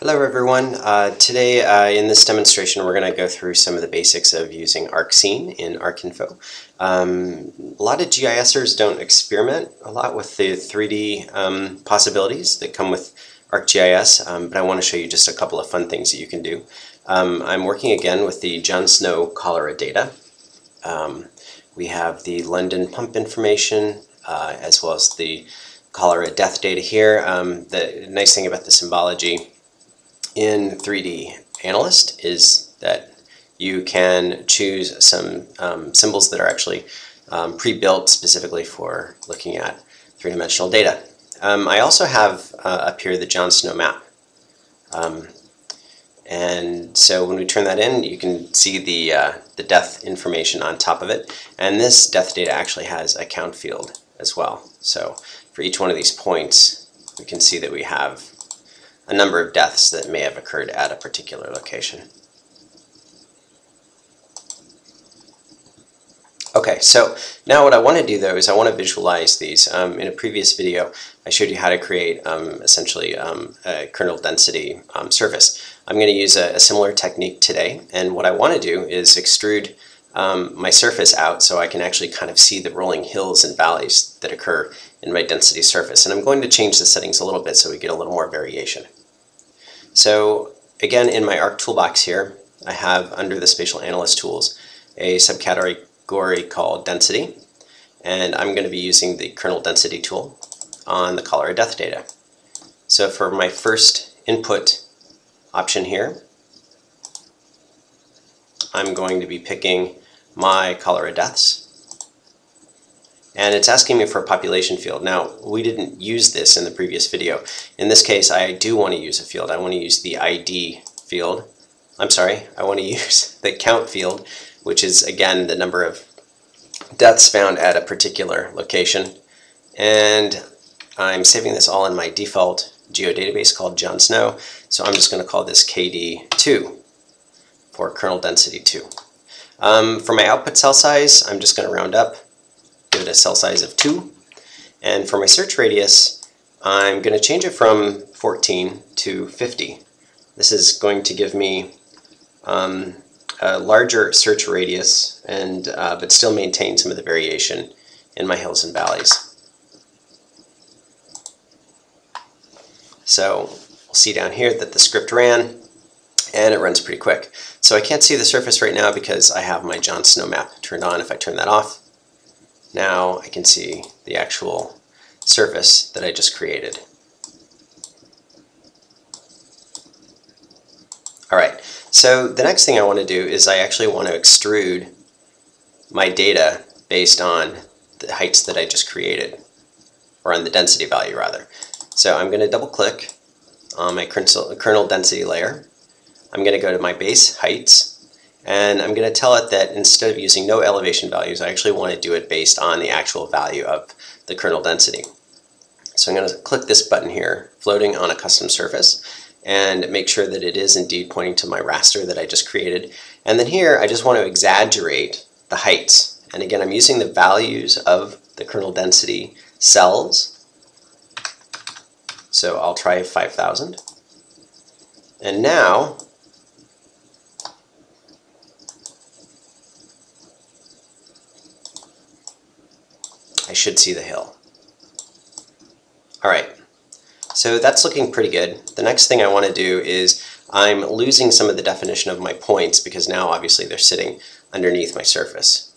Hello everyone. Today in this demonstration we're going to go through some of the basics of using ArcScene in ArcInfo. A lot of GISers don't experiment a lot with the 3D possibilities that come with ArcGIS, but I want to show you just a couple of fun things that you can do. I'm working again with the John Snow Cholera Data. We have the London pump information as well as the cholera death data here. The nice thing about the symbology in 3D Analyst is that you can choose some symbols that are actually pre-built specifically for looking at three-dimensional data. I also have up here the John Snow map. And so when we turn that in, you can see the death information on top of it. And this death data actually has a count field as well. So for each one of these points, we can see that we have a number of deaths that may have occurred at a particular location. Okay, so now what I want to do though is I want to visualize these. In a previous video I showed you how to create essentially a kernel density surface. I'm going to use a similar technique today, and what I want to do is extrude my surface out so I can actually kind of see the rolling hills and valleys that occur in my density surface. And I'm going to change the settings a little bit so we get a little more variation. So again, in my Arc toolbox here, I have under the Spatial Analyst tools a subcategory called Density, and I'm going to be using the Kernel Density tool on the cholera death data. So for my first input option here, I'm going to be picking my cholera deaths, and it's asking me for a population field. Now, we didn't use this in the previous video. In this case, I do want to use a field. I want to use the ID field. I want to use the count field, which is again the number of deaths found at a particular location. And I'm saving this all in my default geodatabase called John Snow. So I'm just going to call this KD2 for kernel density 2. For my output cell size, I'm just going to round up, give it a cell size of 2. And for my search radius, I'm going to change it from 14 to 50. This is going to give me a larger search radius, and but still maintain some of the variation in my hills and valleys. So we'll see down here that the script ran, and it runs pretty quick. So I can't see the surface right now because I have my John Snow map turned on. If I turn that off, now I can see the actual surface that I just created. Alright, so the next thing I want to do is I actually want to extrude my data based on the heights that I just created, or on the density value rather. So I'm going to double click on my kernel density layer. I'm going to go to my base heights, and I'm going to tell it that instead of using no elevation values, I actually want to do it based on the actual value of the kernel density. So I'm going to click this button here, floating on a custom surface, and make sure that it is indeed pointing to my raster that I just created. And then here I just want to exaggerate the heights. And again, I'm using the values of the kernel density cells. So I'll try 5,000. And now I should see the hill. Alright, so that's looking pretty good. The next thing I want to do is I'm losing some of the definition of my points because now obviously they're sitting underneath my surface.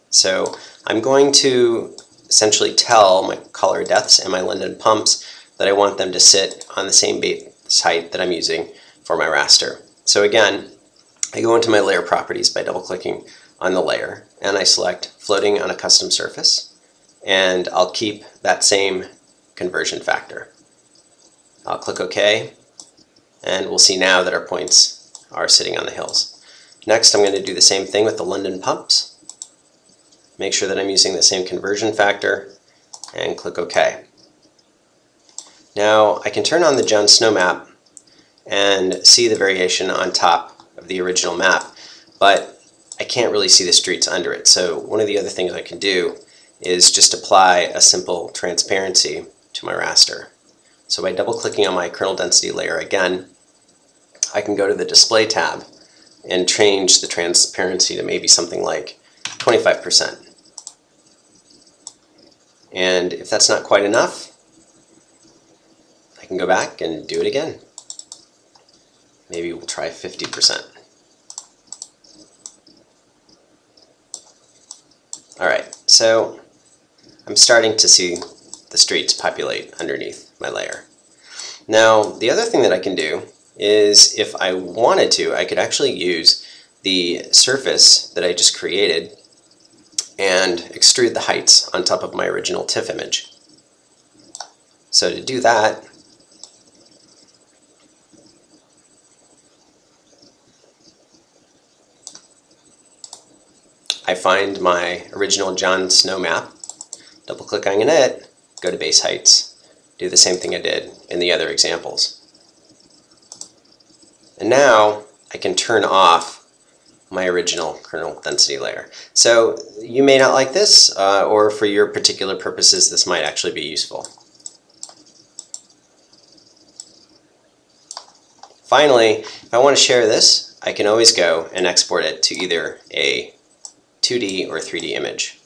So I'm going to essentially tell my cholera deaths and my London pumps that I want them to sit on the same base height that I'm using for my raster. So again, I go into my layer properties by double clicking on the layer, and I select floating on a custom surface, and I'll keep that same conversion factor. I'll click OK, and we'll see now that our points are sitting on the hills. Next, I'm going to do the same thing with the London pumps. Make sure that I'm using the same conversion factor, and click OK. Now I can turn on the John Snow map and see the variation on top of the original map, but I can't really see the streets under it. So one of the other things I can do is just apply a simple transparency to my raster. So by double clicking on my kernel density layer again, I can go to the Display tab and change the transparency to maybe something like 25%. And if that's not quite enough, I can go back and do it again. Maybe we'll try 50%. Alright, so I'm starting to see the streets populate underneath my layer. Now, the other thing that I can do is, if I wanted to, I could actually use the surface that I just created and extrude the heights on top of my original TIFF image. So to do that, I find my original Jon Snow map, double click on it, go to base heights, do the same thing I did in the other examples. And now I can turn off my original kernel density layer. So you may not like this, or for your particular purposes this might actually be useful. Finally, if I want to share this, I can always go and export it to either a 2D or 3D image.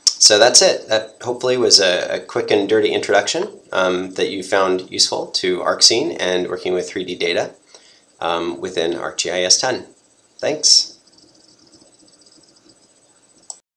So that's it. That hopefully was a quick and dirty introduction that you found useful to ArcScene and working with 3D data within ArcGIS 10. Thanks.